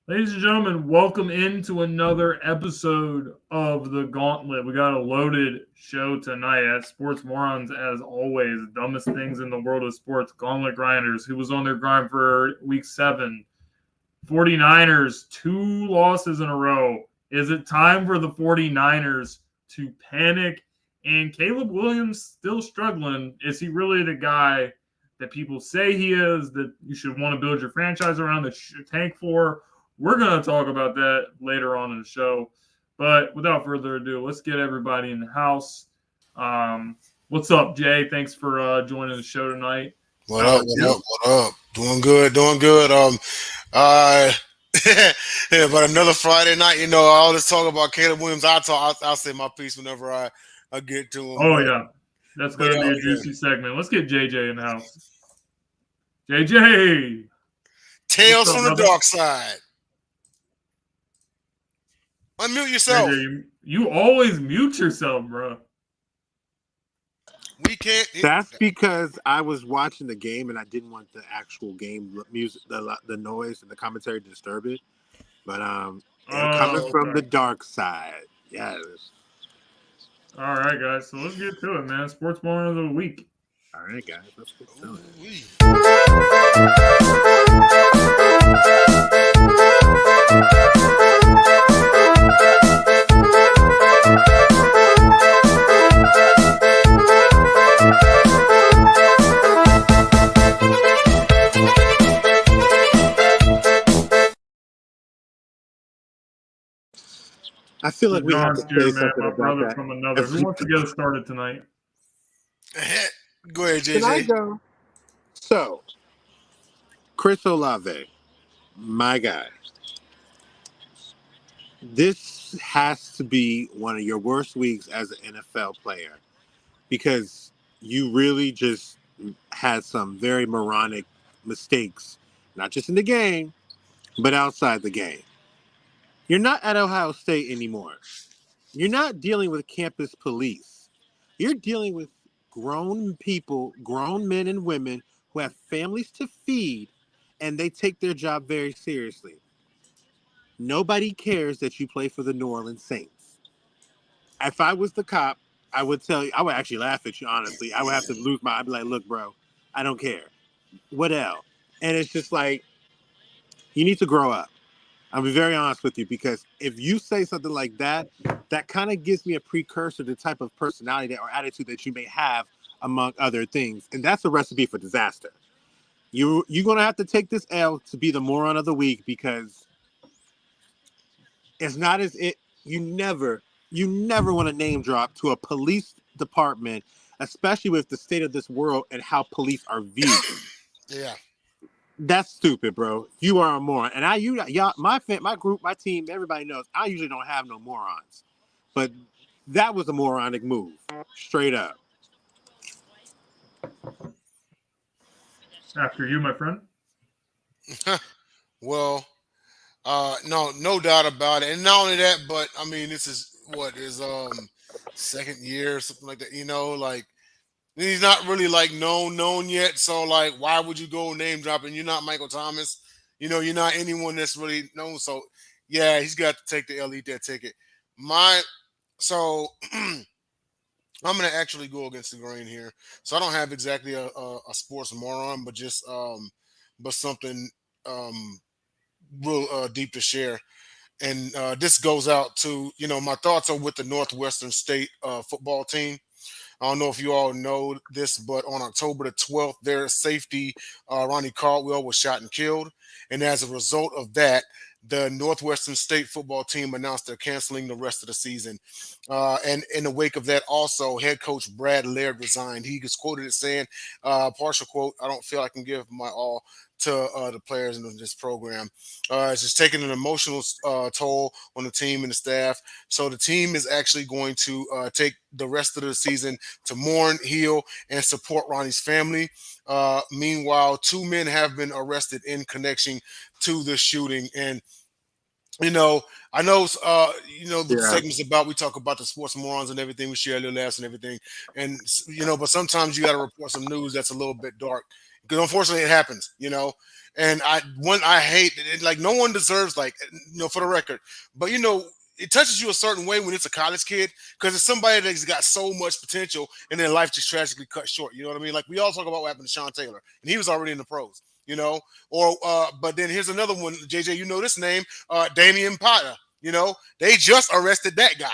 Ladies and gentlemen, welcome into another episode of the Gauntlet. We got a loaded show tonight at Sports Morons, as always. Dumbest things in the world of sports. Gauntlet Grinders, who was on their grind for week 7. 49ers, 2 losses in a row. Is it time for the 49ers to panic? And Caleb Williams still struggling. Is he really the guy that people say he is, that you should want to build your franchise around, that you should tank for? We're going to talk about that later on in the show. But without further ado, let's get everybody in the house. What's up, Jay? Thanks for joining the show tonight. What up? What up? What up? Doing good. Doing good. Uh, yeah, but another Friday night. All this talk about Caleb Williams. I'll say my piece whenever I get to him. Oh yeah, that's going to be a juicy segment. Let's get JJ in the house. JJ, Tales from the dark side. Unmute yourself. JJ, you always mute yourself, bro. We can't. That's because I was watching the game and I didn't want the actual game music, the noise and the commentary to disturb it. But coming from the dark side, yes. All right, guys. So let's get to it, man. Sports Moron of the week. All right, guys. Let's get to it. I feel like we have to say something my about brother that. from another. Who wants to get us started tonight? Go ahead, JJ. Can I go? So, Chris Olave, my guy. This has to be one of your worst weeks as an NFL player because you really just had some very moronic mistakes, not just in the game, but outside the game. You're not at Ohio State anymore. You're not dealing with campus police. You're dealing with grown people, grown men and women who have families to feed, and they take their job very seriously. Nobody cares that you play for the New Orleans Saints. If I was the cop, I would tell you, I would actually laugh at you, honestly. I would have to lose I'd be like, look, bro, I don't care. What else? And it's just like, you need to grow up. I'll be very honest with you, because if you say something like that, that kind of gives me a precursor to the type of personality or attitude that you may have, among other things. And that's a recipe for disaster. You're going to have to take this L to be the moron of the week, because it's not as it. You never want to name drop to a police department, especially with the state of this world and how police are viewed. Yeah. That's stupid, bro. You are a moron. And y'all, my group, my team, everybody knows I usually don't have no morons. But that was a moronic move. Straight up. After you, my friend. Well, no doubt about it. And not only that, but I mean, this is his second year or something like that, like he's not really like known yet. So like, why would you go name dropping? You're not Michael Thomas. You're not anyone that's really known. So yeah, he's got to take the L, eat that ticket. So I'm gonna actually go against the grain here. So I don't have exactly a sports moron, but just but something real deep to share. And this goes out to, my thoughts are with the Northwestern State football team. I don't know if you all know this, but on October the 12th, their safety, Ronnie Caldwell, was shot and killed. And as a result of that, the Northwestern State football team announced they're canceling the rest of the season. And in the wake of that, also, head coach Brad Laird resigned. He was quoted as saying, partial quote, "I don't feel I can give my all to the players in this program." It's just taking an emotional toll on the team and the staff. So the team is actually going to take the rest of the season to mourn, heal, and support Ronnie's family. Meanwhile, 2 men have been arrested in connection to the shooting. And I know, the segments about, we talk about the sports morons and everything, we share their laughs and everything. And, but sometimes you got to report some news that's a little bit dark. because unfortunately it happens, And I hate it, like no one deserves for the record, but it touches you a certain way when it's a college kid because it's somebody that's got so much potential and then life just tragically cut short. You know what I mean? Like we all talk about what happened to Sean Taylor, and he was already in the pros. But then here's another one, JJ. You know this name, Damian Potter. They just arrested that guy.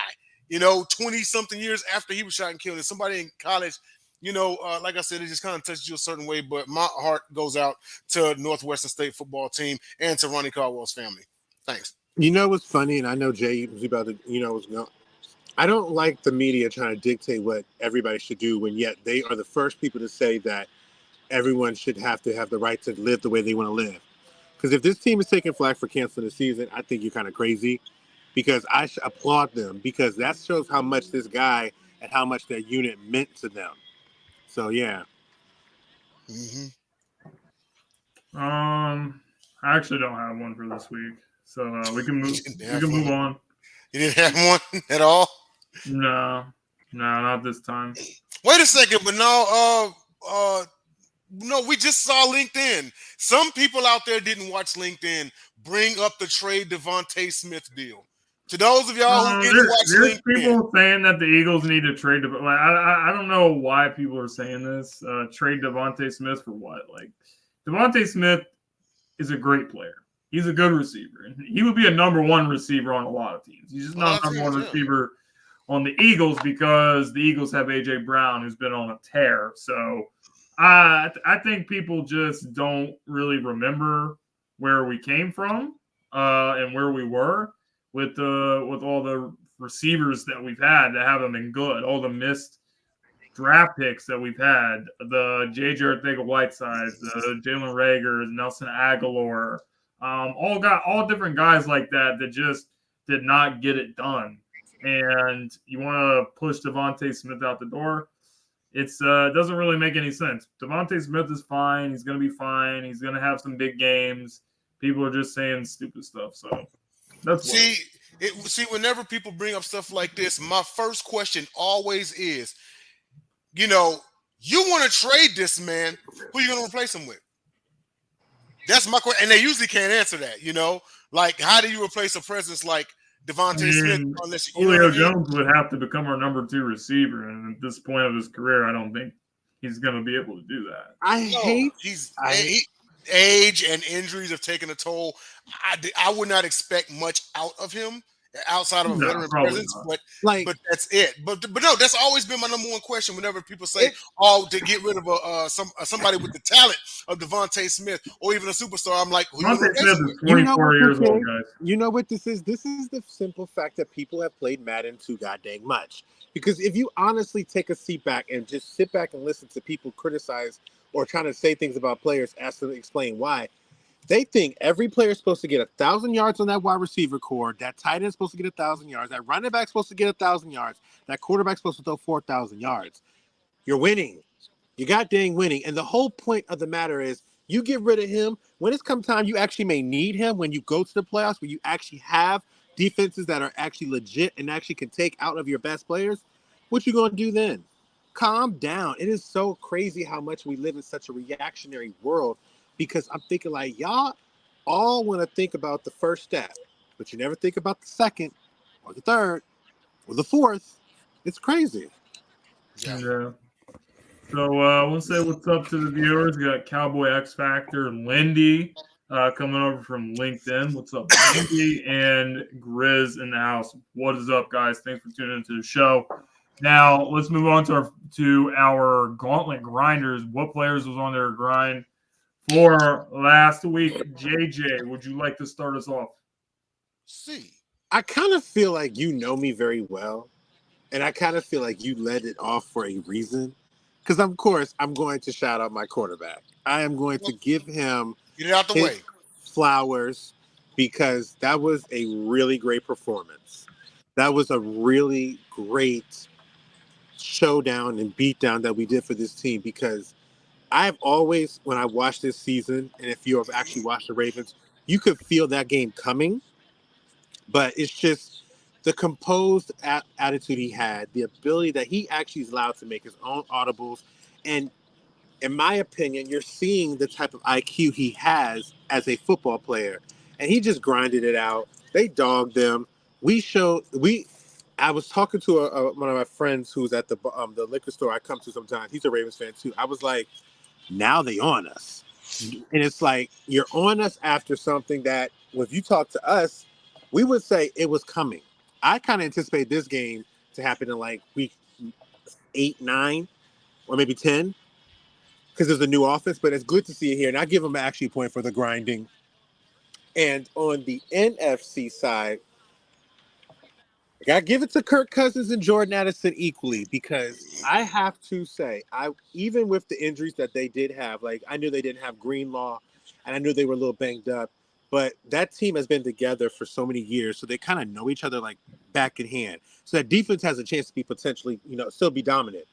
20 something years after he was shot and killed, and somebody in college. Like I said, it just kind of touches you a certain way, but my heart goes out to Northwestern State football team and to Ronnie Caldwell's family. Thanks. You know what's funny, and I know Jay was about to, I don't like the media trying to dictate what everybody should do when yet they are the first people to say that everyone should have to have the right to live the way they want to live. Because if this team is taking flag for canceling the season, I think you're kind of crazy because I applaud them because that shows how much this guy and how much that unit meant to them. So, yeah. Mm-hmm. I actually don't have one for this week. So we can move. We can move on. You didn't have one at all? No, not this time. Wait a second, but no, we just saw LinkedIn. Some people out there didn't watch LinkedIn bring up the trade Devontae Smith deal. To those of y'all who didn't watch there's LinkedIn, people saying that the Eagles need to trade. I don't know why people are saying this. Trade Devontae Smith for what? Like Devontae Smith is a great player. He's a good receiver. And he would be a number one receiver on a lot of teams. He's just not a number one receiver on the Eagles because the Eagles have A.J. Brown, who's been on a tear. So I think people just don't really remember where we came from and where we were with all the receivers that we've had that haven't been good, all the missed draft picks that we've had, the J.J. Arcega-Whitesides, the Jalen Reagor, Nelson Aguilar, all different guys like that just did not get it done. And you want to push Devontae Smith out the door. It doesn't really make any sense. Devontae Smith is fine. He's going to be fine. He's going to have some big games. People are just saying stupid stuff. So that's whenever people bring up stuff like this, my first question always is, you want to trade this man. Who are you going to replace him with? That's my question. And they usually can't answer that, Like, how do you replace a presence like Devontae Smith unless Julio Jones would have to become our number 2 receiver, and at this point of his career, I don't think he's going to be able to do that. Age and injuries have taken a toll. I would not expect much out of him outside of a veteran presence, but that's it. But no, that's always been my number one question. Whenever people say, to get rid of somebody with the talent of Devontae Smith or even a superstar, I'm like, Devontae Smith is 24 years old, guys. You know what this is? This is the simple fact that people have played Madden too goddamn much. Because if you honestly take a seat back and just sit back and listen to people criticize or trying to say things about players, ask them to explain why. They think every player is supposed to get 1,000 yards on that wide receiver core. That tight end is supposed to get 1,000 yards. That running back is supposed to get 1,000 yards. That quarterback is supposed to throw 4,000 yards. You're winning. You got dang winning. And the whole point of the matter is you get rid of him. When it's come time, you actually may need him when you go to the playoffs, where you actually have defenses that are actually legit and actually can take out of your best players. What you going to do then? Calm down. It is so crazy how much we live in such a reactionary world. Because I'm thinking like y'all all want to think about the first step, but you never think about the second or the third or the fourth. It's crazy. Yeah. So I want to say what's up to the viewers. We got Cowboy X Factor, Lindy coming over from LinkedIn. What's up, Lindy and Grizz in the house? What is up, guys? Thanks for tuning into the show. Now let's move on to our Gauntlet Grinders. What players was on their grind for last week? JJ, would you like to start us off? I kind of feel like you know me very well, and I kind of feel like you let it off for a reason. Because, of course, I'm going to shout out my quarterback. I am going to give him get it out the way flowers because that was a really great performance. That was a really great showdown and beatdown that we did for this team because I've always, when I watched this season, and if you have actually watched the Ravens, you could feel that game coming. But it's just the composed attitude he had, the ability that he actually is allowed to make his own audibles. And in my opinion, you're seeing the type of IQ he has as a football player, and he just grinded it out. They dogged them. I was talking to one of my friends who's at the liquor store I come to sometimes. He's a Ravens fan too. I was like, now they on us, and it's like you're on us after something that, if you talk to us, we would say it was coming. I kind of anticipate this game to happen in like week 8, 9, or maybe 10, because there's a new offense. But it's good to see it here, and I give them actually a point for the grinding. And on the NFC side, I gotta give it to Kirk Cousins and Jordan Addison equally, because I have to say, even with the injuries that they did have, like I knew they didn't have Greenlaw, and I knew they were a little banged up, but that team has been together for so many years, so they kind of know each other like back in hand. So that defense has a chance to be potentially, still be dominant.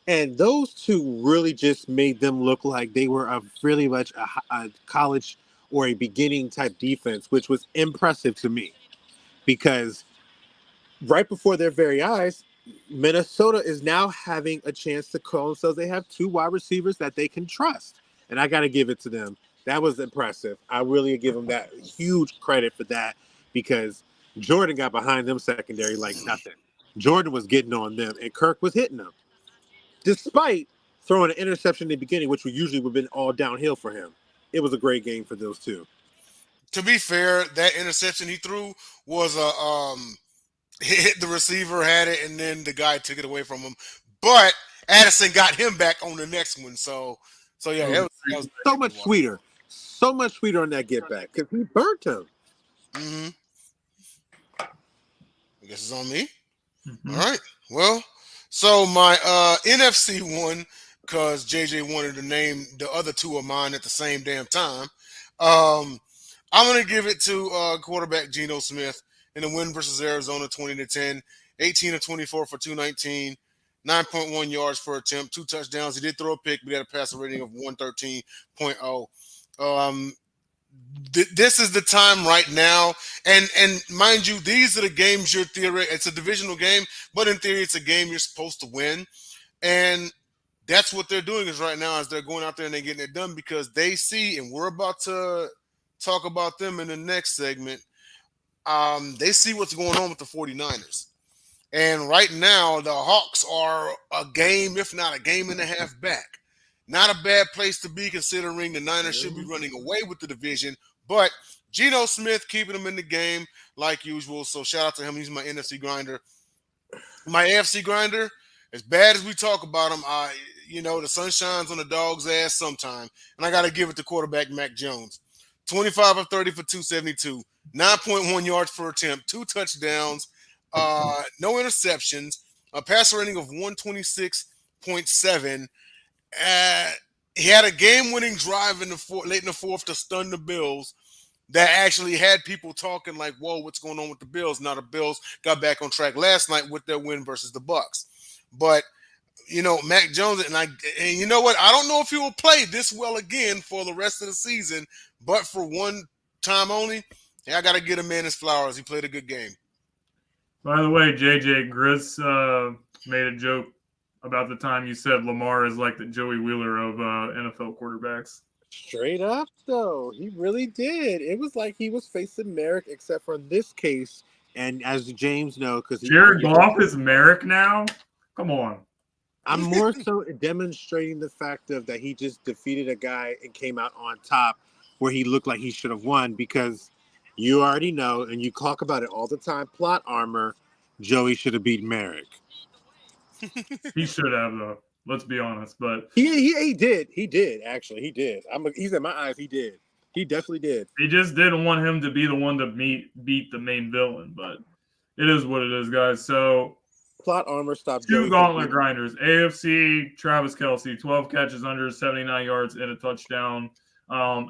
And those two really just made them look like they were really much a college or a beginning type defense, which was impressive to me, because right before their very eyes, Minnesota is now having a chance to call themselves. They have 2 wide receivers that they can trust. And I got to give it to them. That was impressive. I really give them that huge credit for that, because Jordan got behind them secondary like nothing. Jordan was getting on them, and Kirk was hitting them, despite throwing an interception in the beginning, which usually would have been all downhill for him. It was a great game for those two. To be fair, that interception he threw was hit the receiver, had it, and then the guy took it away from him. But Addison got him back on the next one. So yeah, that was so much sweeter. So much sweeter on that get back, because he burnt him. Mm-hmm. I guess it's on me. Mm-hmm. All right. Well, so my NFC one, because JJ wanted to name the other 2 of mine at the same damn time. I'm going to give it to quarterback Geno Smith in the win versus Arizona, 20-10, 18 of 24 for 219, 9.1 yards per attempt, 2 touchdowns. He did throw a pick, but he had a passer rating of 113.0. This is the time right now, and mind you, these are the games you're it's a divisional game, but in theory, it's a game you're supposed to win, and that's what they're doing is right now is they're going out there and they're getting it done, because they see, and we're about to talk about them in the next segment. They see what's going on with the 49ers. And right now, the Hawks are a game, if not a game and a half back. Not a bad place to be, considering the Niners should be running away with the division. But Geno Smith keeping them in the game like usual. So shout out to him. He's my NFC grinder. My AFC grinder, as bad as we talk about him, the sun shines on the dog's ass sometime. And I got to give it to quarterback Mac Jones. 25 of 30 for 272, 9.1 yards per attempt, 2 touchdowns, no interceptions, a passer rating of 126.7. He had a game-winning drive late in the fourth to stun the Bills that actually had people talking like, whoa, what's going on with the Bills? Now the Bills got back on track last night with their win versus the Bucs. But Mac Jones, and you know what? I don't know if he will play this well again for the rest of the season, but for one time only, I got to get him in his flowers. He played a good game. By the way, JJ, Gris made a joke about the time you said Lamar is like the Joey Wheeler of NFL quarterbacks. Straight up, though. He really did. It was like he was facing Merrick, except for in this case, and as James knows, because Jared Goff is Merrick now? Come on. I'm more so demonstrating the fact of that he just defeated a guy and came out on top where he looked like he should have won, because you already know, and you talk about it all the time, plot armor, Joey should have beat Merrick. He should have, though. Let's be honest. But he did. He did, actually. He did. He's in my eyes. He did. He definitely did. He just didn't want him to be the one to beat the main villain. But it is what it is, guys. So plot armor stopped. 2 Gauntlet Grinders. AFC, Travis Kelce, 12 catches under 79 yards and a touchdown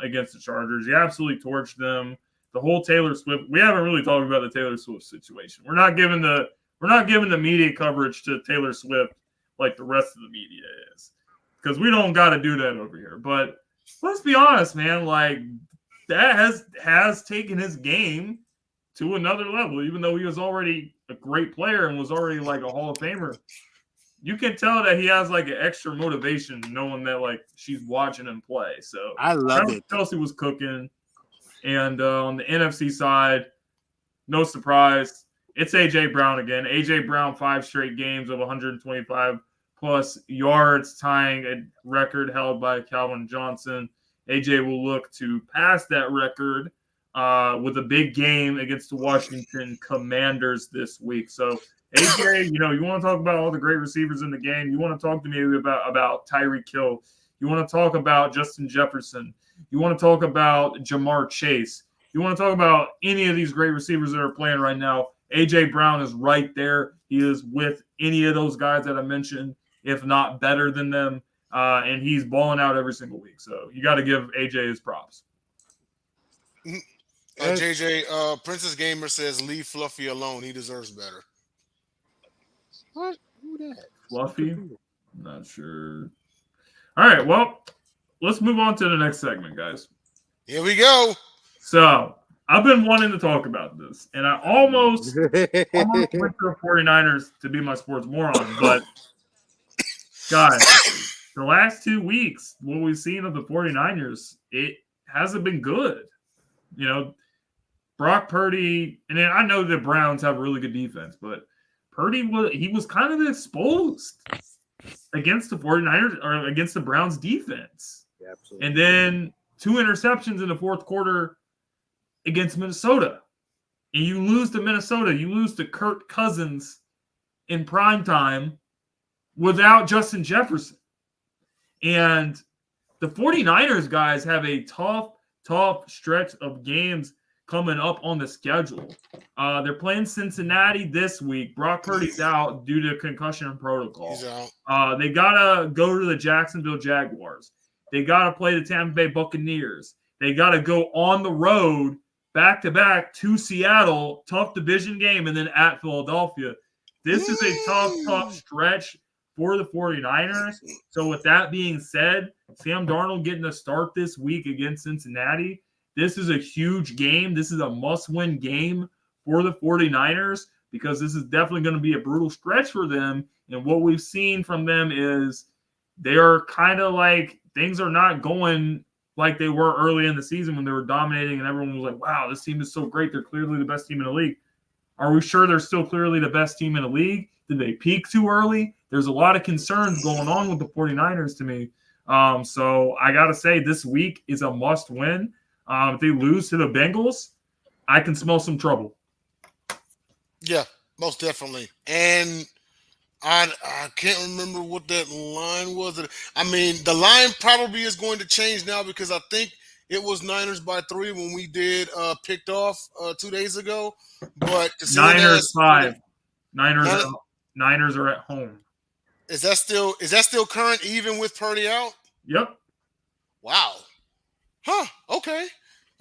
against the Chargers. He absolutely torched them. The whole Taylor Swift. We haven't really talked about the Taylor Swift situation. We're not giving the media coverage to Taylor Swift like the rest of the media is, because we don't got to do that over here. But let's be honest, man. Like, that has taken his game to another level, even though he was already a great player and was already like a Hall of Famer. you can tell that he has like an extra motivation knowing that like she's watching him play. So I love it. Chelsea was cooking. And on the NFC side, no surprise, it's A.J. Brown again. A.J. Brown, 5 straight games of 125 plus yards, tying a record held by Calvin Johnson. A.J. will look to pass that record with a big game against the Washington Commanders this week. So, A.J., you want to talk about all the great receivers in the game. You want to talk to me about Tyreek Hill. You want to talk about Justin Jefferson. You want to talk about Jamar Chase. You want to talk about any of these great receivers that are playing right now. A.J. Brown is right there. He is with any of those guys that I mentioned, if not better than them. And he's balling out every single week. So you got to give A.J. his props. JJ, Princess Gamer says, leave Fluffy alone. He deserves better. What? Who that? Fluffy? I'm not sure. All right, well, let's move on to the next segment, guys. Here we go. So I've been wanting to talk about this, and I almost went to the 49ers to be my sports moron, but guys, the last 2 weeks, what we've seen of the 49ers, it hasn't been good. Brock Purdy, and I know the Browns have a really good defense, but Purdy was kind of exposed against the 49ers or against the Browns defense. Yeah, absolutely. And then 2 interceptions in the fourth quarter against Minnesota. And you lose to Minnesota. You lose to Kirk Cousins in prime time without Justin Jefferson. And the 49ers guys have a tough stretch of games coming up on the schedule. They're playing Cincinnati this week. Brock Purdy's out due to concussion protocol. He's out. They got to go to the Jacksonville Jaguars. They got to play the Tampa Bay Buccaneers. They got to go on the road back-to-back to Seattle, tough division game, and then at Philadelphia. This is a tough stretch for the 49ers. So with that being said, Sam Darnold getting a start this week against Cincinnati. This is a huge game. This is a must-win game for the 49ers because this is definitely going to be a brutal stretch for them. And what we've seen from them is they are kind of like things are not going like they were early in the season when they were dominating and everyone was like, wow, this team is so great. They're clearly the best team in the league. Are we sure they're still clearly the best team in the league? Did they peak too early? There's a lot of concerns going on with the 49ers to me. So I got to say this week is a must win. If they lose to the Bengals, I can smell some trouble. Yeah, most definitely. And I can't remember what that line was. I mean, the line probably is going to change now because I think it was Niners by 3 when we did picked off 2 days ago. But Niners 5. Niners are at home. Is that still current even with Purdy out? Yep. Wow. Huh. Okay.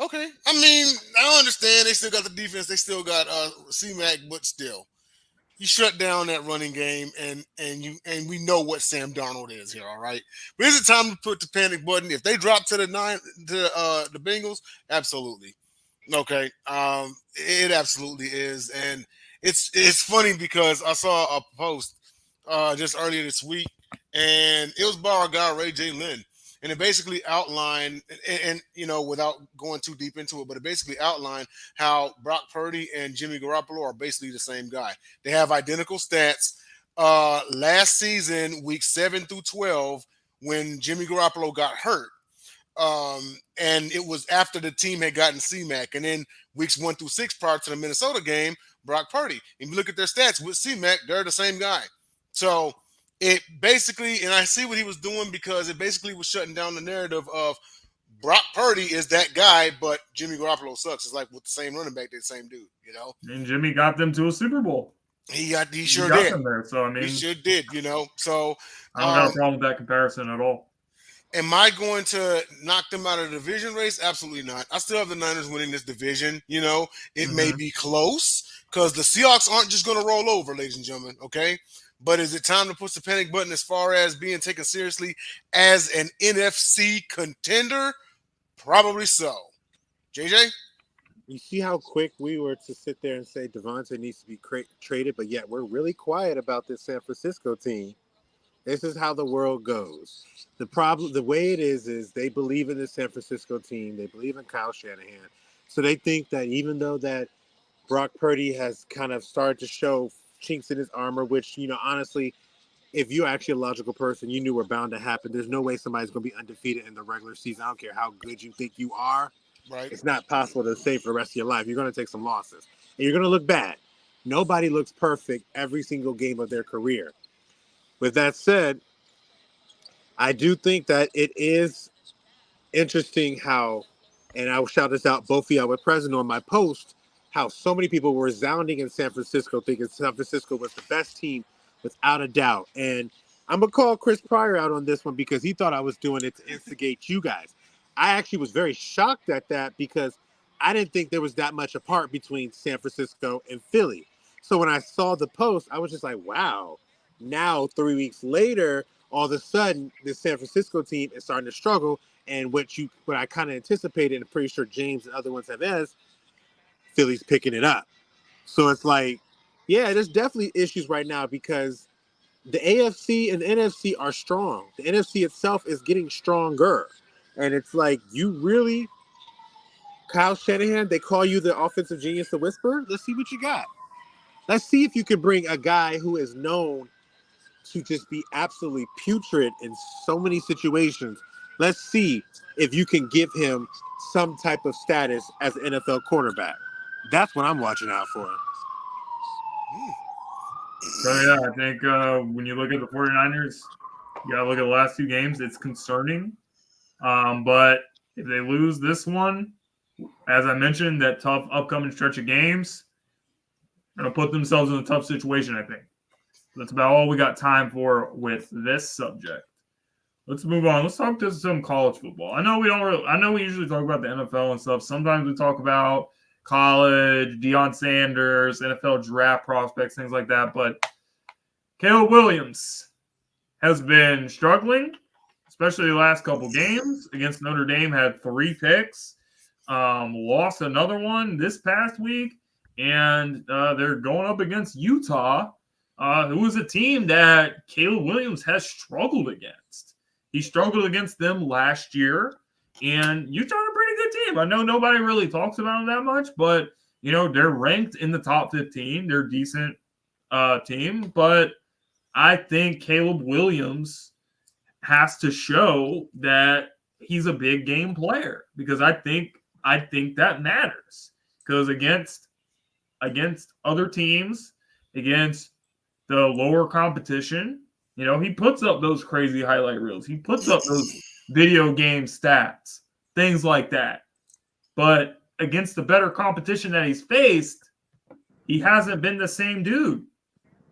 I mean, I understand they still got the defense. They still got C-Mac, but still. You shut down that running game, and we know what Sam Darnold is here, all right? But is it time to put the panic button? If they drop to the Bengals, absolutely. Okay. It absolutely is. And it's funny because I saw a post just earlier this week, and it was by our guy Ray J. Lynn. And it basically outlined, and without going too deep into it, but it basically outlined how Brock Purdy and Jimmy Garoppolo are basically the same guy. They have identical stats. Last season, weeks 7 through 12, when Jimmy Garoppolo got hurt, and it was after the team had gotten C-Mac, and then weeks 1 through 6 prior to the Minnesota game, Brock Purdy. And you look at their stats with C-Mac, they're the same guy. So it basically, and I see what he was doing because it basically was shutting down the narrative of Brock Purdy is that guy, but Jimmy Garoppolo sucks. It's like with the same running back, they're the same dude, And Jimmy got them to a Super Bowl. He sure did. Them there, so I mean, he sure did. So I don't have a problem with that comparison at all. Am I going to knock them out of the division race? Absolutely not. I still have the Niners winning this division. It may be close because the Seahawks aren't just going to roll over, ladies and gentlemen. Okay. But is it time to push the panic button as far as being taken seriously as an NFC contender? Probably so. JJ? You see how quick we were to sit there and say Devontae needs to be traded, but yet we're really quiet about this San Francisco team. This is how the world goes. The way it is they believe in the San Francisco team. They believe in Kyle Shanahan. So they think that even though that Brock Purdy has kind of started to show chinks in his armor, which, honestly, if you're actually a logical person, you knew were bound to happen. There's no way somebody's going to be undefeated in the regular season. I don't care how good you think you are. Right. It's not possible to stay for the rest of your life. You're going to take some losses. And you're going to look bad. Nobody looks perfect every single game of their career. With that said, I do think that it is interesting how, and I will shout this out, both of y'all were present on my post, how so many people were resounding in San Francisco, thinking San Francisco was the best team without a doubt. And I'm going to call Chris Pryor out on this one because he thought I was doing it to instigate you guys. I actually was very shocked at that because I didn't think there was that much apart between San Francisco and Philly. So when I saw the post, I was just like, wow. Now, 3 weeks later, all of a sudden, the San Francisco team is starting to struggle. And what I kind of anticipated, and I'm pretty sure James and other ones have is, Philly's picking it up. So it's like, yeah, there's definitely issues right now because the AFC and the NFC are strong. The NFC itself is getting stronger. And it's like, you really, Kyle Shanahan, they call you the offensive genius to whisper? Let's see what you got. Let's see if you can bring a guy who is known to just be absolutely putrid in so many situations. Let's see if you can give him some type of status as an NFL quarterback. That's what I'm watching out for. So, yeah, I think when you look at the 49ers, you got to look at the last two games. It's concerning. But if they lose this one, as I mentioned, that tough upcoming stretch of games, they're going to put themselves in a tough situation, I think. That's about all we got time for with this subject. Let's move on. Let's talk to some college football. I know we usually talk about the NFL and stuff. Sometimes we talk about college, Deion Sanders, NFL draft prospects, things like that. But Caleb Williams has been struggling, especially the last couple games. Against Notre Dame, had 3 picks, lost another one this past week, and they're going up against Utah, who is a team that Caleb Williams has struggled against. He struggled against them last year, and Utah are a pretty good team. I know nobody really talks about them that much, but, they're ranked in the top 15. They're a decent team, but I think Caleb Williams has to show that he's a big game player because I think that matters because against other teams, against the lower competition, he puts up those crazy highlight reels. He puts up those video game stats, things like that. But against the better competition that he's faced, he hasn't been the same dude.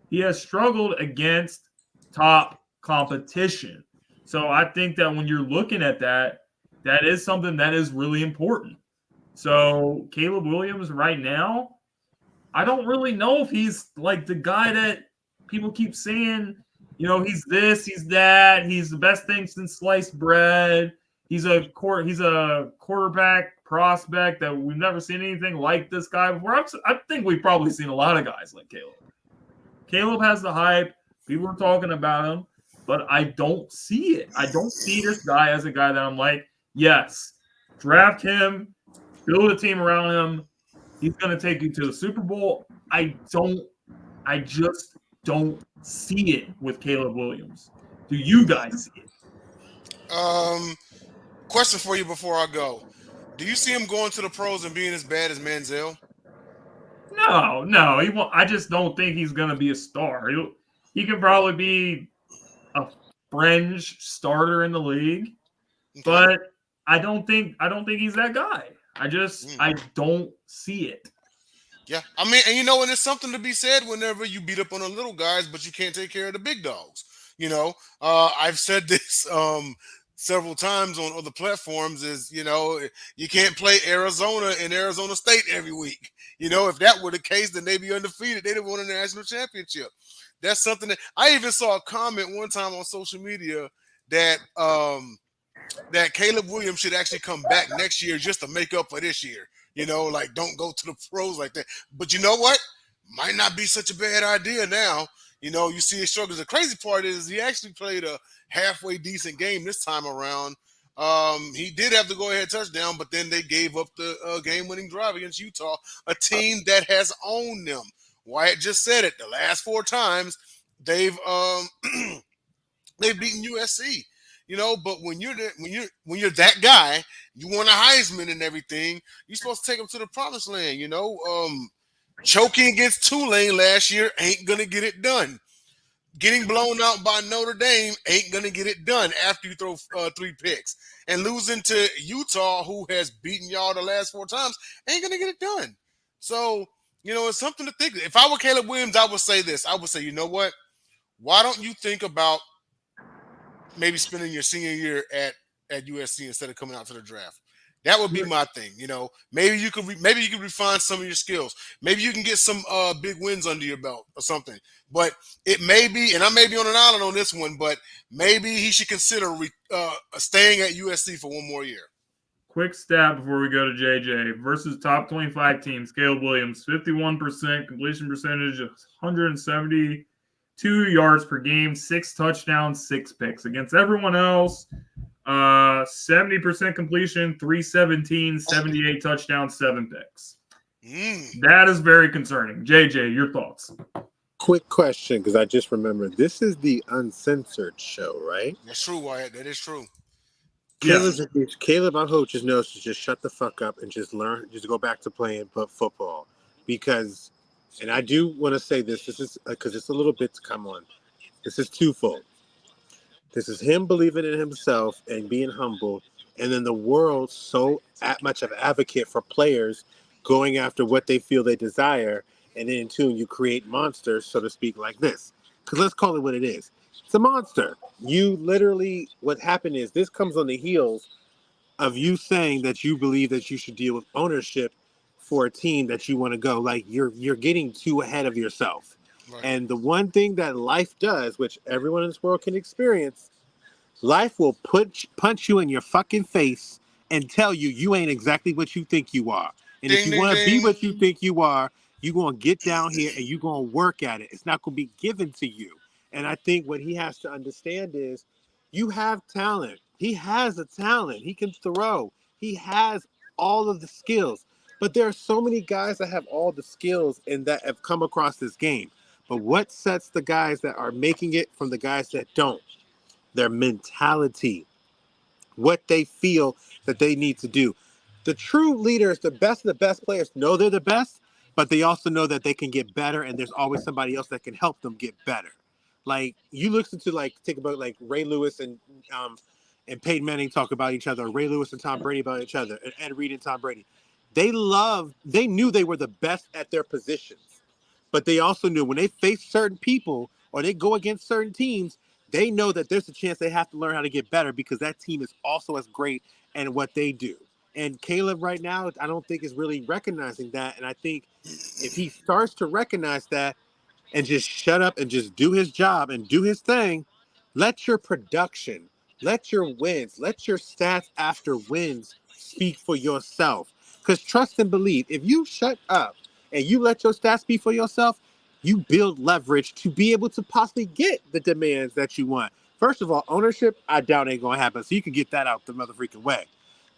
He has struggled against top competition. So I think that when you're looking at that, that is something that is really important. So Caleb Williams right now, I don't really know if he's like the guy that people keep saying, he's this, he's that, he's the best thing since sliced bread. He's a quarterback prospect that we've never seen anything like this guy before. I think we've probably seen a lot of guys like Caleb. Caleb has the hype. People are talking about him, but I don't see it. I don't see this guy as a guy that I'm like, yes, draft him, build a team around him. He's going to take you to the Super Bowl. I just don't see it with Caleb Williams. Do you guys see it? Question for you before I go. Do you see him going to the pros and being as bad as Manziel? No, he won't. I just don't think he's going to be a star. He can probably be a fringe starter in the league, but I don't think he's that guy. I don't see it. Yeah, I mean, and and it's something to be said whenever you beat up on the little guys, but you can't take care of the big dogs. I've said this several times on other platforms is, you can't play Arizona and Arizona State every week. If that were the case, then they'd be undefeated. They'd have won a national championship. That's something that I even saw a comment one time on social media that that Caleb Williams should actually come back next year just to make up for this year. Don't go to the pros like that. But you know what? Might not be such a bad idea now. You see his struggles. The crazy part is he actually played a halfway decent game this time around. He did have the go-ahead touchdown, but then they gave up the game-winning drive against Utah, a team that has owned them. Wyatt just said it. The last 4 times they've they've beaten USC. But when you're that guy, you want a Heisman and everything. You're supposed to take them to the promised land. Choking against Tulane last year ain't gonna get it done. Getting blown out by Notre Dame ain't gonna get it done after you throw 3 picks. And losing to Utah, who has beaten y'all the last 4 times, ain't gonna get it done. So it's something to think. If I were Caleb Williams, I would say this. I would say, you know what? Why don't you think about maybe spending your senior year at USC instead of coming out to the draft? That would be my thing. Maybe you could refine some of your skills. Maybe you can get some big wins under your belt or something. But it may be, and I may be on an island on this one, but maybe he should consider staying at USC for 1 more year. Quick stat before we go to JJ. Versus top 25 teams, Caleb Williams, 51% completion percentage, 172 yards per game, 6 touchdowns, 6 picks. Against everyone else, 70% completion, 317, 78 touchdowns, 7 picks. That is very concerning. JJ, your thoughts? Quick question, because I just remembered. This is the uncensored show, right? That's true, Wyatt. That is true. Caleb, I hope, just knows to just shut the fuck up and just go back to playing football. Because, and I do want to say this is because it's a little bit to come on. This is twofold. This is him believing in himself and being humble, and then the world so much of an advocate for players going after what they feel they desire, and then in tune you create monsters, so to speak, like this. Because let's call it what it is. It's a monster. You literally, what happened is this comes on the heels of you saying that you believe that you should deal with ownership for a team that you want to go. Like you're getting too ahead of yourself. Right. And the one thing that life does, which everyone in this world can experience, life will punch you in your fucking face and tell you ain't exactly what you think you are. And if you want to be what you think you are, you're going to get down here and you're going to work at it. It's not going to be given to you. And I think what he has to understand is you have talent. He has a talent. He can throw. He has all of the skills. But there are so many guys that have all the skills and that have come across this game. But what sets the guys that are making it from the guys that don't? Their mentality, what they feel that they need to do. The true leaders, the best of the best players know they're the best, but they also know that they can get better, and there's always somebody else that can help them get better. Like you listen to think about Ray Lewis and Peyton Manning talk about each other, Ray Lewis and Tom Brady about each other, and Ed Reed and Tom Brady. They knew they were the best at their positions. But they also knew when they face certain people or they go against certain teams, they know that there's a chance they have to learn how to get better because that team is also as great in what they do. And Caleb right now, I don't think is really recognizing that. And I think if he starts to recognize that and just shut up and just do his job and do his thing, let your production, let your wins, let your stats after wins speak for yourself. Because trust and believe, if you shut up and you let your stats speak for yourself, you build leverage to be able to possibly get the demands that you want. First of all, ownership, I doubt ain't going to happen. So you can get that out the mother freaking way.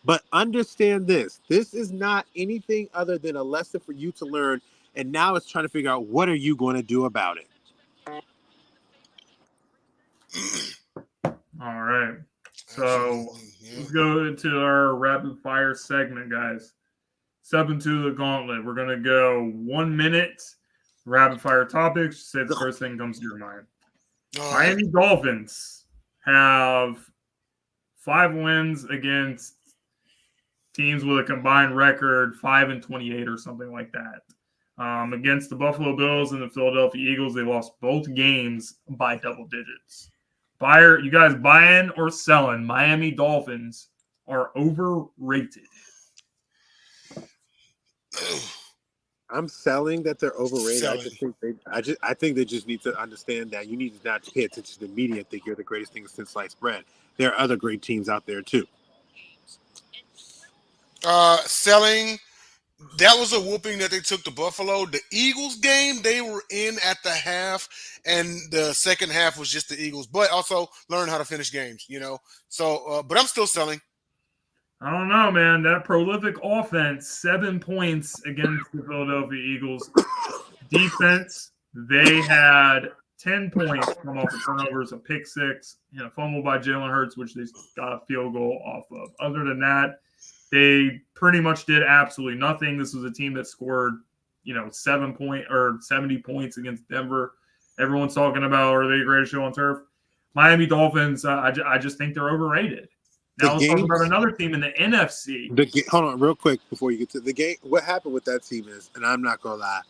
But understand this. This is not anything other than a lesson for you to learn. And now it's trying to figure out what are you going to do about it. All right. So let's go into our rapid fire segment, guys. Step into the gauntlet. We're going to go 1 minute rapid fire topics. Say the first thing comes to your mind. Miami Dolphins have 5 wins against teams with a combined record 5-28 or something like that. Against the Buffalo Bills and the Philadelphia Eagles, they lost both games by double digits. You guys buying or selling? Miami Dolphins are overrated. I'm selling that they're overrated. I think they just need to understand that you need to not pay attention to the media and think you're the greatest thing since sliced bread. There are other great teams out there too. Selling That was a whooping that they took to Buffalo. The Eagles game, they were in at the half, and the second half was just the Eagles. But also learn how to finish games, So, but I'm still selling. I don't know, man. That prolific offense, 7 points against the Philadelphia Eagles. Defense, they had 10 points from off of turnovers, a pick six, and a fumble by Jalen Hurts, which they got a field goal off of. Other than that, they pretty much did absolutely nothing. This was a team that scored, 70 points against Denver. Everyone's talking about, are they the greatest show on turf? Miami Dolphins, I just think they're overrated. Now let's talk about another team in the NFC. Hold on, real quick before you get to the game. What happened with that team is, and I'm not gonna lie,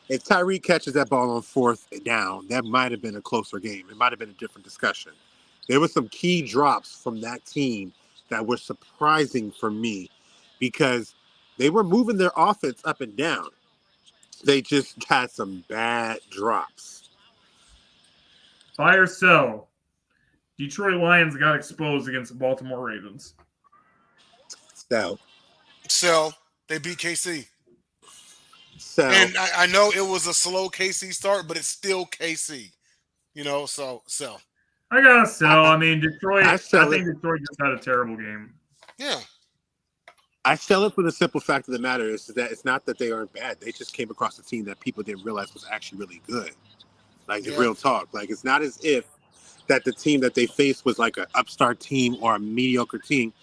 if Tyreek catches that ball on fourth down, that might have been a closer game. It might have been a different discussion. There were some key drops from that team that were surprising for me because they were moving their offense up and down. They just had some bad drops. Buy or sell? Detroit Lions got exposed against the Baltimore Ravens. Sell. They beat KC. Sell. And I know it was a slow KC start, but it's still KC. So sell. I gotta sell. I mean, Detroit. I think Detroit just had a terrible game. Yeah. I sell it for the simple fact of the matter is that it's not that they aren't bad. They just came across a team that people didn't realize was actually really good. Like, the real talk. Like, it's not as if that the team that they faced was like an upstart team or a mediocre team.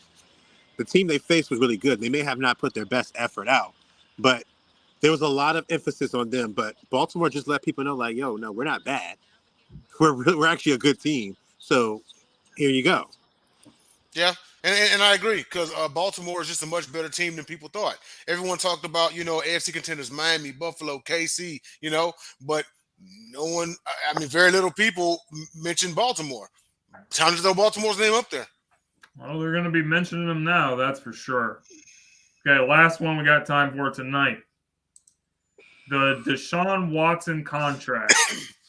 The team they faced was really good. They may have not put their best effort out, but there was a lot of emphasis on them. But Baltimore just let people know, like, yo, no, we're not bad. We're actually a good team. So here you go. Yeah, and I agree because Baltimore is just a much better team than people thought. Everyone talked about, AFC contenders, Miami, Buffalo, KC, but no one, very little people mentioned Baltimore. Time to throw Baltimore's name up there. Well, they're going to be mentioning them now, that's for sure. Okay, last one we got time for tonight. The Deshaun Watson contract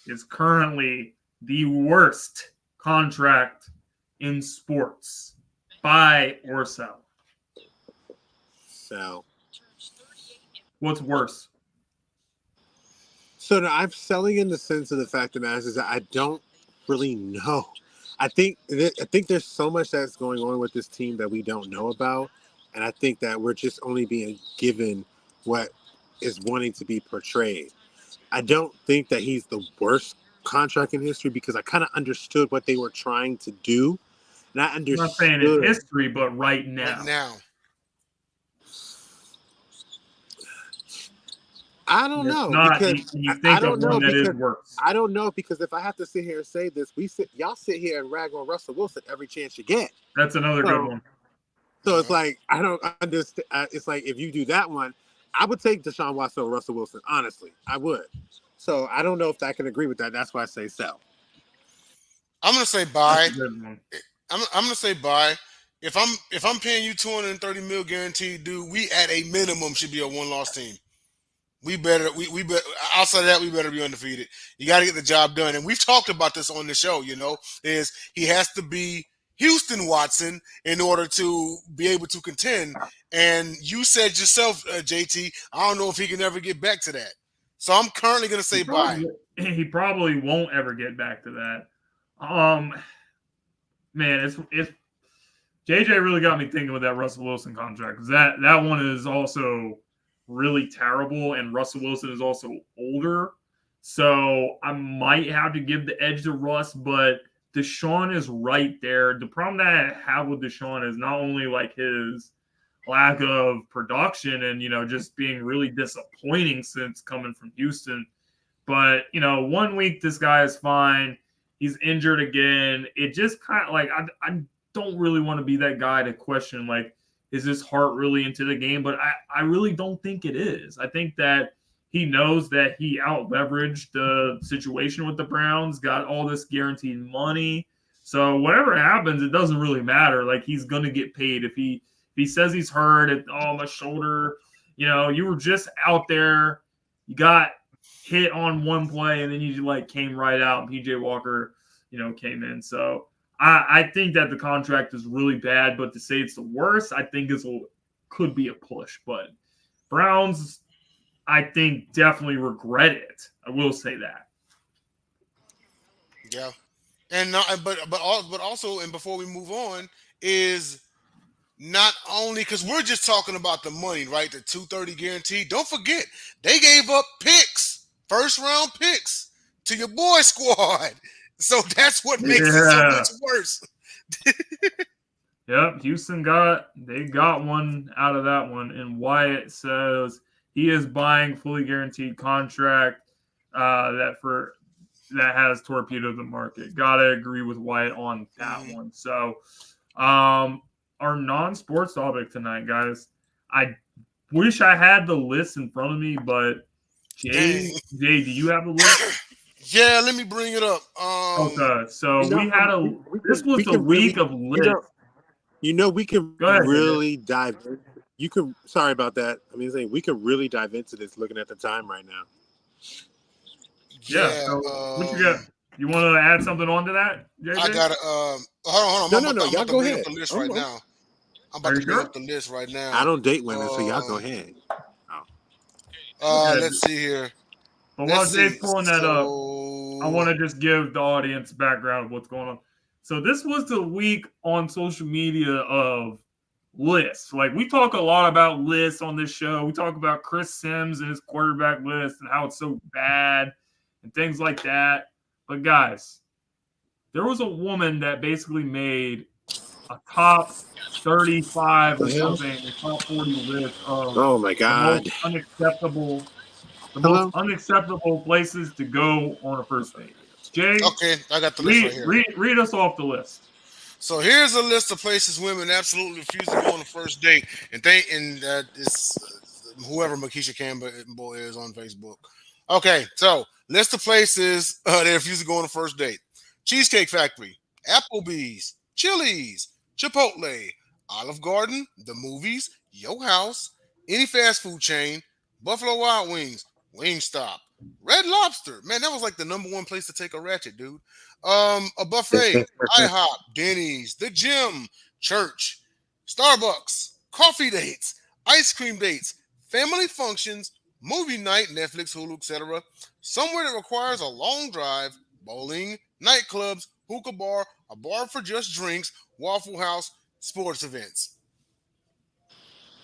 is currently the worst contract in sports. Buy or sell? Sell. What's worse? So I'm selling in the sense of the fact of the matter is that I don't really know. I think there's so much that's going on with this team that we don't know about, and I think that we're just only being given what is wanting to be portrayed. I don't think that he's the worst contract in history because I kind of understood what they were trying to do, and I understood. I'm not saying in history, but right now. Right now. I don't know because I don't know because I don't know because if I have to sit here and say this, y'all sit here and rag on Russell Wilson every chance you get. That's another good one. So it's like I don't understand. It's like if you do that one, I would take Deshaun Watson or Russell Wilson. Honestly, I would. So I don't know if I can agree with that. That's why I say sell. I'm gonna say buy. I'm gonna say buy. If I'm paying you $230 million guaranteed, dude, we at a minimum should be a one-loss team. We better outside of that, we better be undefeated. You got to get the job done. And we've talked about this on the show, is he has to be Houston Watson in order to be able to contend. And you said yourself, JT, I don't know if he can ever get back to that. So I'm currently going to say buy. He probably won't ever get back to that. Man, it's JJ really got me thinking with that Russell Wilson contract because that one is also really terrible, and Russell Wilson is also older, so I might have to give the edge to Russ, but Deshaun is right there. The problem that I have with Deshaun is not only like his lack of production and just being really disappointing since coming from Houston, but 1 week this guy is fine, he's injured again. It just kind of like I don't really want to be that guy to question like, is his heart really into the game? But I really don't think it is. I think that he knows that he out-leveraged the situation with the Browns, got all this guaranteed money. So whatever happens, it doesn't really matter. Like, he's going to get paid. If he says he's hurt, my shoulder, you were just out there, you got hit on one play, and then you came right out, and PJ Walker, came in. So I think that the contract is really bad, but to say it's the worst, I think could be a push. But Browns, I think, definitely regret it. I will say that. Yeah, and but also, and before we move on, is not only because we're just talking about the money, right? The 230 guarantee. Don't forget, they gave up picks, first round picks, to your boy squad. So that's what makes it so much worse. Yep, Houston got one out of that one, and Wyatt says he is buying fully guaranteed contract that has torpedoed the market. Gotta agree with Wyatt on that one. So, our non-sports topic tonight, guys. I wish I had the list in front of me, but Jay, do you have the list? Yeah, let me bring it up. Okay, so this was the week of lists. We can Go ahead, really dive. Sorry about that. We could really dive into this looking at the time right now. Yeah. So what you got? You want to add something on to that, JJ? I got to. Hold on. No. I'm Y'all about to go bring ahead. up the list right now. I'm about to bring up the list right now. I don't date women, so y'all go ahead. Let's see here. But while Jay's pulling that up, I want to just give the audience background of what's going on. So this was the week on social media of lists. Like, we talk a lot about lists on this show. We talk about Chris Sims and his quarterback list and how it's so bad and things like that. But guys, there was a woman that basically made a top 35 or something, a top 40 list of oh my god, most unacceptable places to go on a first date. Jay, okay, I got the list right here. Read us off the list. So here's a list of places women absolutely refuse to go on a first date, and that is whoever Makisha Campbell is on Facebook. Okay, so list of places they refuse to go on a first date: Cheesecake Factory, Applebee's, Chili's, Chipotle, Olive Garden, the movies, Yo House, any fast food chain, Buffalo Wild Wings, Wingstop, Red Lobster. Man, that was like the number one place to take a ratchet, dude. A buffet, IHOP, Denny's, the gym, church, Starbucks, coffee dates, ice cream dates, family functions, movie night, Netflix, Hulu, etc. Somewhere that requires a long drive, bowling, nightclubs, hookah bar, a bar for just drinks, Waffle House, sports events.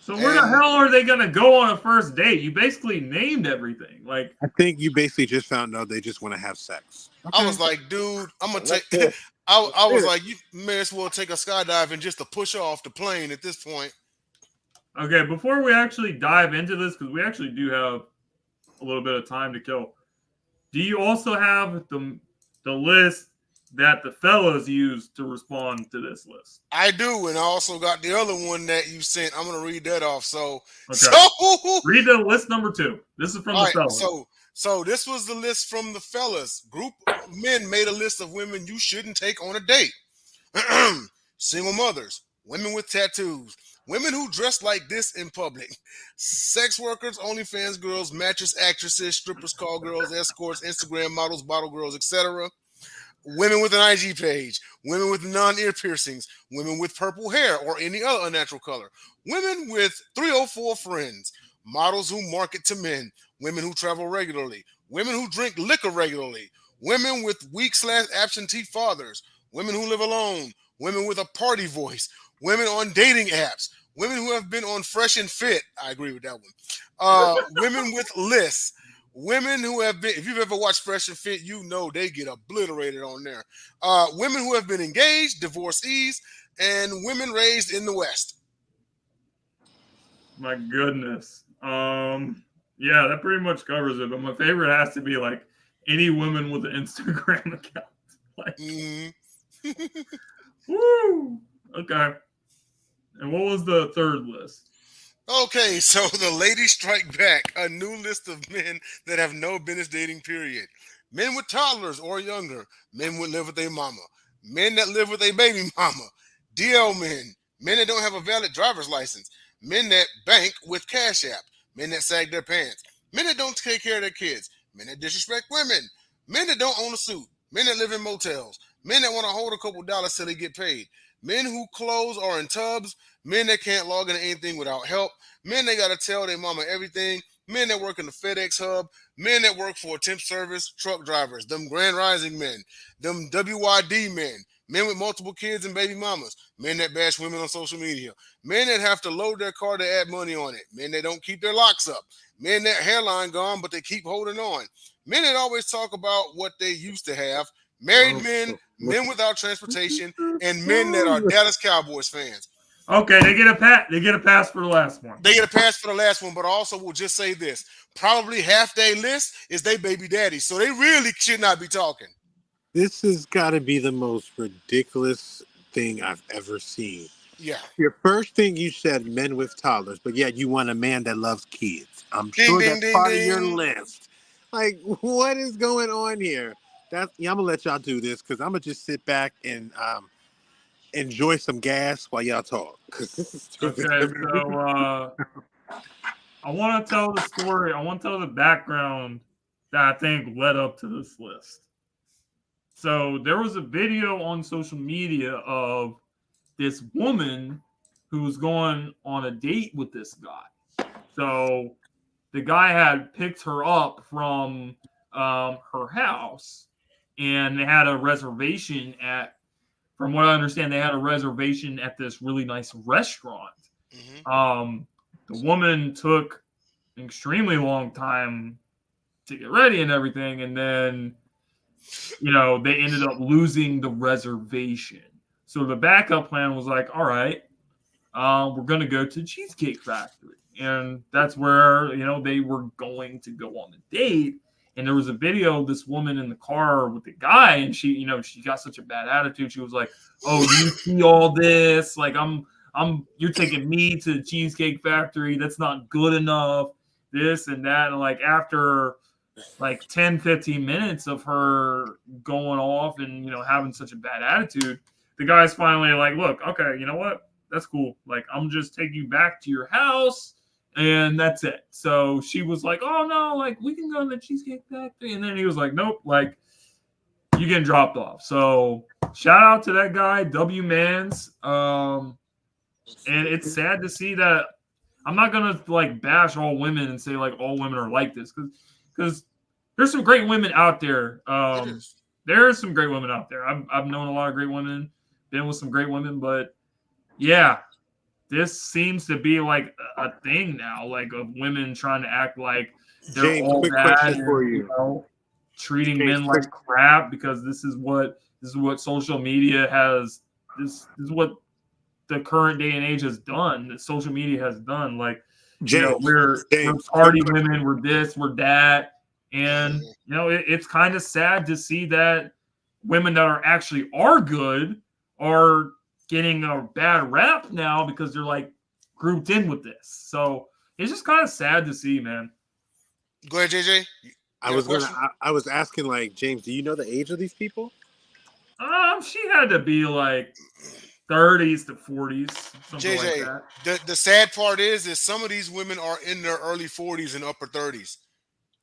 So where the hell are they going to go on a first date? You basically named everything. Like, I think you basically just found out they just want to have sex. Okay. I was like, dude, I'm gonna take. I was like, you may as well take a skydiving just to push off the plane at this point. Okay, before we actually dive into this, because we actually do have a little bit of time to kill. Do you also have the list that the fellas used to respond to this list? I do, and I also got the other one that you sent. I'm gonna read that off. So read the list number 2. This is from the fellas. So this was the list from the fellas. Group of men made a list of women you shouldn't take on a date. Single mothers, women with tattoos, women who dress like this in public, sex workers, OnlyFans girls, mattress actresses, strippers, call girls, escorts, Instagram models, bottle girls, etc. Women with an IG page, women with non-ear piercings, women with purple hair or any other unnatural color, women with 304 friends, models who market to men, women who travel regularly, women who drink liquor regularly, women with weak/absentee fathers, women who live alone, women with a party voice, women on dating apps, women who have been on Fresh and Fit. I agree with that one. Women with lists. Women who have been, if you've ever watched Fresh and Fit, you know they get obliterated on there. Women who have been engaged, divorcees, and women raised in the West. My goodness. Yeah, that pretty much covers it. But my favorite has to be like any woman with an Instagram account. Like, woo. Okay. And what was the third list? Okay, so the ladies strike back. A new list of men that have no business dating, period. Men with toddlers or younger. Men who live with their mama. Men that live with a baby mama. DL men. Men that don't have a valid driver's license. Men that bank with Cash App. Men that sag their pants. Men that don't take care of their kids. Men that disrespect women. Men that don't own a suit. Men that live in motels. Men that want to hold a couple dollars till they get paid. men who clothes are in tubs, men that can't log into anything without help, men that got to tell their mama everything, men that work in the FedEx hub, men that work for a temp service, truck drivers, them Grand Rising men, them WYD men with multiple kids and baby mamas, men that bash women on social media, men that have to load their car to add money on it, men that don't keep their locks up, men that hairline gone but they keep holding on, men that always talk about what they used to have, married men, men without transportation, and men that are Dallas Cowboys fans. Okay, they get a pass for the last one. They get a pass for the last one, but also will just say this. Probably half their list is they baby daddy. So they really should not be talking. This has got to be the most ridiculous thing I've ever seen. Yeah. Your first thing you said, men with toddlers, but yet you want a man that loves kids. I'm sure that's part of your list. Like, what is going on here? I'm going to let y'all do this because I'm going to just sit back and enjoy some gas while y'all talk. Okay, so I want to tell the story. I want to tell the background that I think led up to this list. So there was a video on social media of this woman who was going on a date with this guy. So the guy had picked her up from her house, and they had a reservation from what I understand, they had a reservation at this really nice restaurant. Mm-hmm. The woman took an extremely long time to get ready and everything, and then, they ended up losing the reservation. So the backup plan was like, all right, we're going to go to Cheesecake Factory. And that's where, they were going to go on the date. And there was a video of this woman in the car with the guy, and she got such a bad attitude. She was like, "Oh, you see all this? Like, you're taking me to the Cheesecake Factory. That's not good enough. This and that." And like after 10, 15 minutes of her going off and having such a bad attitude, the guy's finally like, "Look, okay, you know what? That's cool. Like, I'm just taking you back to your house. And that's it." So she was like, "Oh no, like we can go to the Cheesecake Factory." And then he was like, "Nope, like you getting dropped off." So shout out to that guy, W Mans. And it's sad to see that. I'm not gonna like bash all women and say like all women are like this, because there's some great women out there. There are some great women out there. I've known a lot of great women, been with some great women, but yeah. This seems to be like a thing now, like of women trying to act like they're James, all quick bad question and, for you. Treating men like crap because this is what social media has. This is what the current day and age has done. That social media has done. Like, James, we're party women, we're this, we're that, and it's kind of sad to see that women that are good are getting a bad rap now because they're like grouped in with this. So it's just kind of sad to see, man. Go ahead, JJ. I was asking, like, James, do you know the age of these people? She had to be like 30s to 40s, something JJ, like that. The sad part is some of these women are in their early 40s and upper 30s.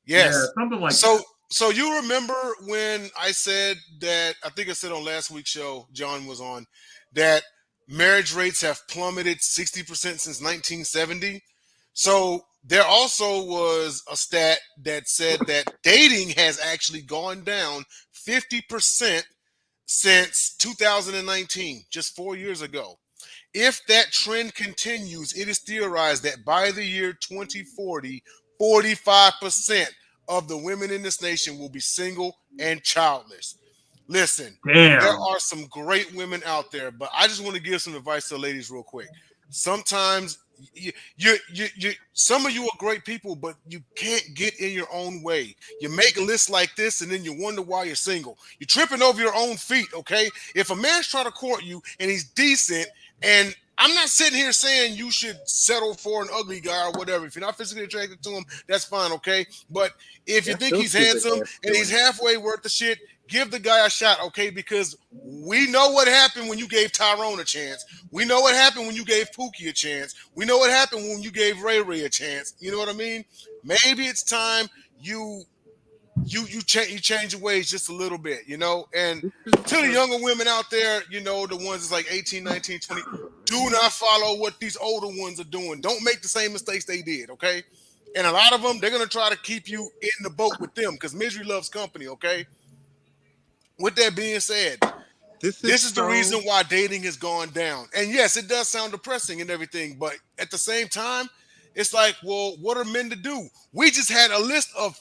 Yes. Yeah, something like that. So you remember when I said that, I think I said on last week's show, John was on, that marriage rates have plummeted 60% since 1970. So there also was a stat that said that dating has actually gone down 50% since 2019, just 4 years ago. If that trend continues, it is theorized that by the year 2040, 45% of the women in this nation will be single and childless. Listen, Damn. There are some great women out there, but I just want to give some advice to the ladies real quick. Sometimes some of you are great people, but you can't get in your own way. You make a list like this, and then you wonder why you're single. You're tripping over your own feet, okay? If a man's trying to court you and he's decent, and I'm not sitting here saying you should settle for an ugly guy or whatever. If you're not physically attracted to him, that's fine, okay? But if you think he's handsome and he's halfway worth the shit, give the guy a shot, okay? Because we know what happened when you gave Tyrone a chance. We know what happened when you gave Pookie a chance. We know what happened when you gave Ray Ray a chance. You know what I mean? Maybe it's time you you change your ways just a little bit, you know. And to the younger women out there, you know, the ones that's like 18, 19, 20, do not follow what these older ones are doing. Don't make the same mistakes they did, okay? And a lot of them, they're gonna try to keep you in the boat with them because misery loves company, okay? With that being said, this is the reason why dating has gone down. And yes, it does sound depressing and everything, but at the same time, it's like, well, what are men to do? We just had a list of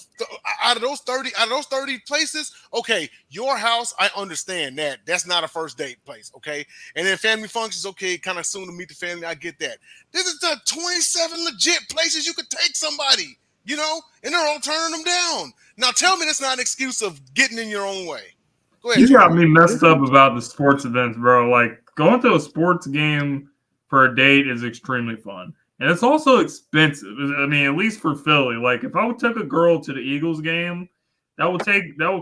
out of those 30 places. Okay, your house, I understand that. That's not a first date place, okay? And then family functions, okay, kind of soon to meet the family. I get that. This is the 27 legit places you could take somebody, you know, and they're all turning them down. Now tell me that's not an excuse of getting in your own way. Go ahead, You Junior. got me messed up about the sports events, bro. Like going to a sports game for a date is extremely fun. And it's also expensive. I mean, at least for Philly. Like if I would take a girl to the Eagles game, that would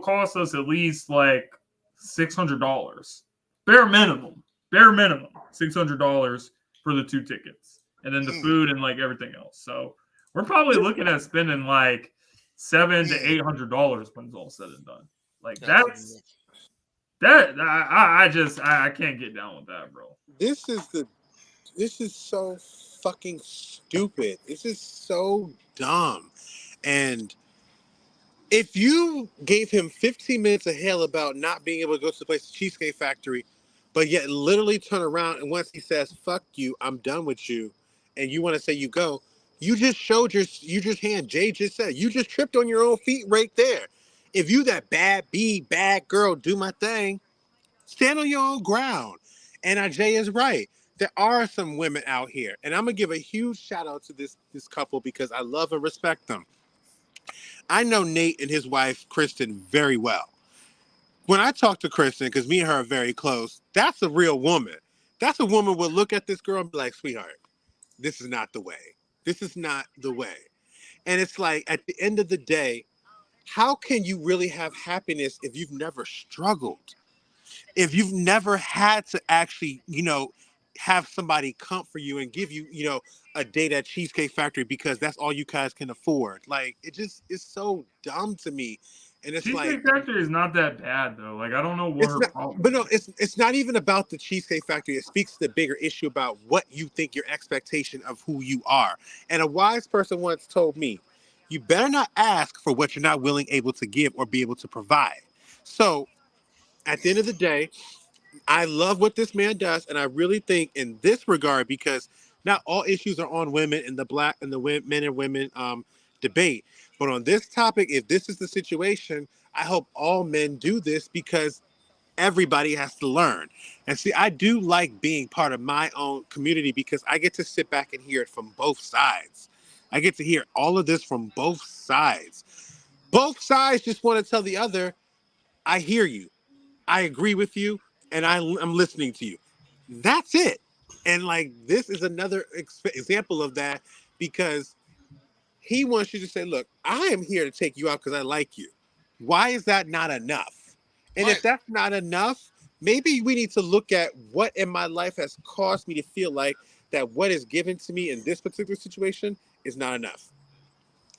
cost us at least like $600. Bare minimum. $600 for the 2 tickets. And then the food and like everything else. So we're probably looking at spending like $700 to $800 when it's all said and done. Like I can't get down with that, bro. This is so fucking stupid. This is so dumb. And if you gave him 15 minutes of hell about not being able to go to the place, the Cheesecake Factory, but yet literally turn around and once he says, fuck you, I'm done with you, and you want to say you go, you just showed hand. Jay just said, you just tripped on your own feet right there. If you that bad girl, do my thing, stand on your own ground. And Jay is right. There are some women out here, and I'm gonna give a huge shout out to this couple because I love and respect them. I know Nate and his wife Kristen very well. When I talk to Kristen, because me and her are very close, that's a real woman. That's a woman will look at this girl and be like, sweetheart, this is not the way. This is not the way. And it's like at the end of the day, how can you really have happiness if you've never struggled? If you've never had to actually, have somebody come for you and give you, a date at Cheesecake Factory because that's all you guys can afford. Like, it just is so dumb to me. And it's Cheesecake Factory is not that bad though. Like I don't know what her problem. But no, it's not even about the Cheesecake Factory. It speaks to the bigger issue about what you think your expectation of who you are. And a wise person once told me, you better not ask for what you're not able to give or be able to provide. So at the end of the day, I love what this man does. And I really think in this regard, because not all issues are on women and the black and the men and women debate. But on this topic, if this is the situation, I hope all men do this because everybody has to learn. And see, I do like being part of my own community because I get to sit back and hear it from both sides. I get to hear all of this from both sides. Both sides just want to tell the other, I hear you. I agree with you. And I'm listening to you. That's it. And like, this is another example of that because he wants you to say, look, I am here to take you out because I like you. Why is that not enough? And if that's not enough, maybe we need to look at what in my life has caused me to feel like that what is given to me in this particular situation is not enough.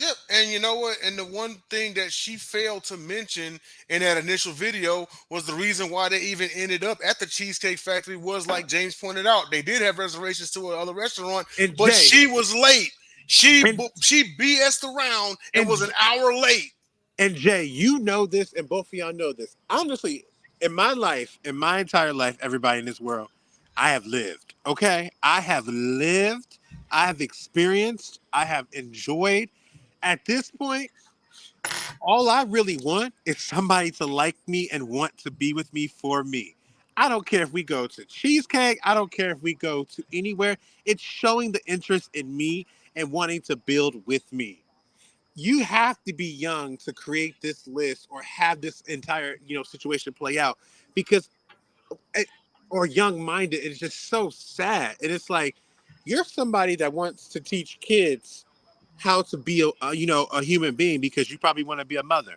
Yep, and you know what? And the one thing that she failed to mention in that initial video was the reason why they even ended up at the Cheesecake Factory was like James pointed out. They did have reservations to another restaurant, but she was late. She BS'd around and was an hour late. And Jay, you know this, and both of y'all know this. Honestly, in my life, in my entire life, everybody in this world, I have lived, okay? I have lived, I have experienced, I have enjoyed. At this point, all I really want is somebody to like me and want to be with me for me. I don't care if we go to Cheesecake. I don't care if we go to anywhere. It's showing the interest in me and wanting to build with me. You have to be young to create this list or have this entire, situation play out because, or young-minded, it's just so sad. And it's like, you're somebody that wants to teach kids how to be a human being because you probably want to be a mother.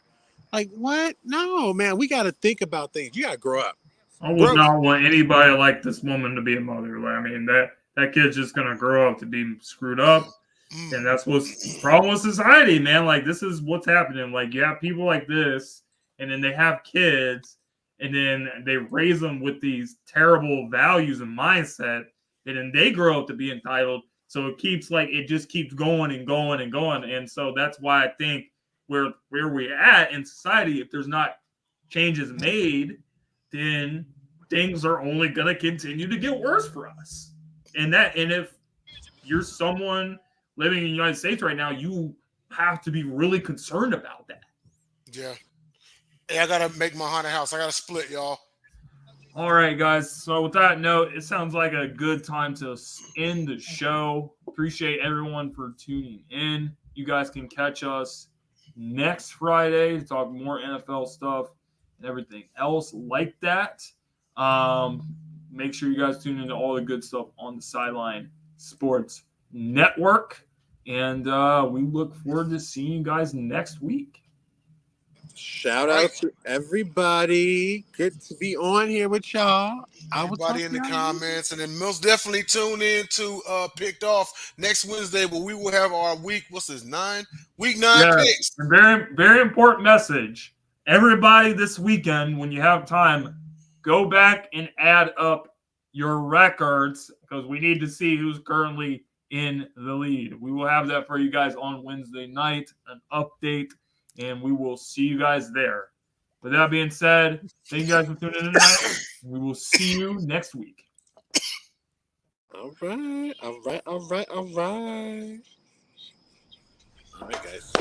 Like, what? No, man, we got to think about things. You got to grow up. I would not want anybody like this woman to be a mother. I mean, that kid's just going to grow up to be screwed up. And that's what's the problem with society, man. Like, this is what's happening. Like, you have people like this, and then they have kids, and then they raise them with these terrible values and mindset, and then they grow up to be entitled. So it just keeps going and going and going. And so that's why I think where we're at in society, if there's not changes made, then things are only going to continue to get worse for us. And if you're someone living in the United States right now, you have to be really concerned about that. Yeah. Hey, I gotta make my haunted house. I gotta split, y'all. All right, guys. So with that note, it sounds like a good time to end the show. Appreciate everyone for tuning in. You guys can catch us next Friday to talk more NFL stuff and everything else like that. Make sure you guys tune into all the good stuff on the Sideline Sports Network. And we look forward to seeing you guys next week. Shout out to everybody. Good to be on here with y'all. Everybody in the comments, and then most definitely tune in to Picked Off next Wednesday, where we will have our week. What's this? Week 9 picks. Very, very important message. Everybody this weekend, when you have time, go back and add up your records, because we need to see who's currently in the lead. We will have that for you guys on Wednesday night, an update, and we will see you guys there. With that being said, thank you guys for tuning in tonight. We will see you next week. All right, guys.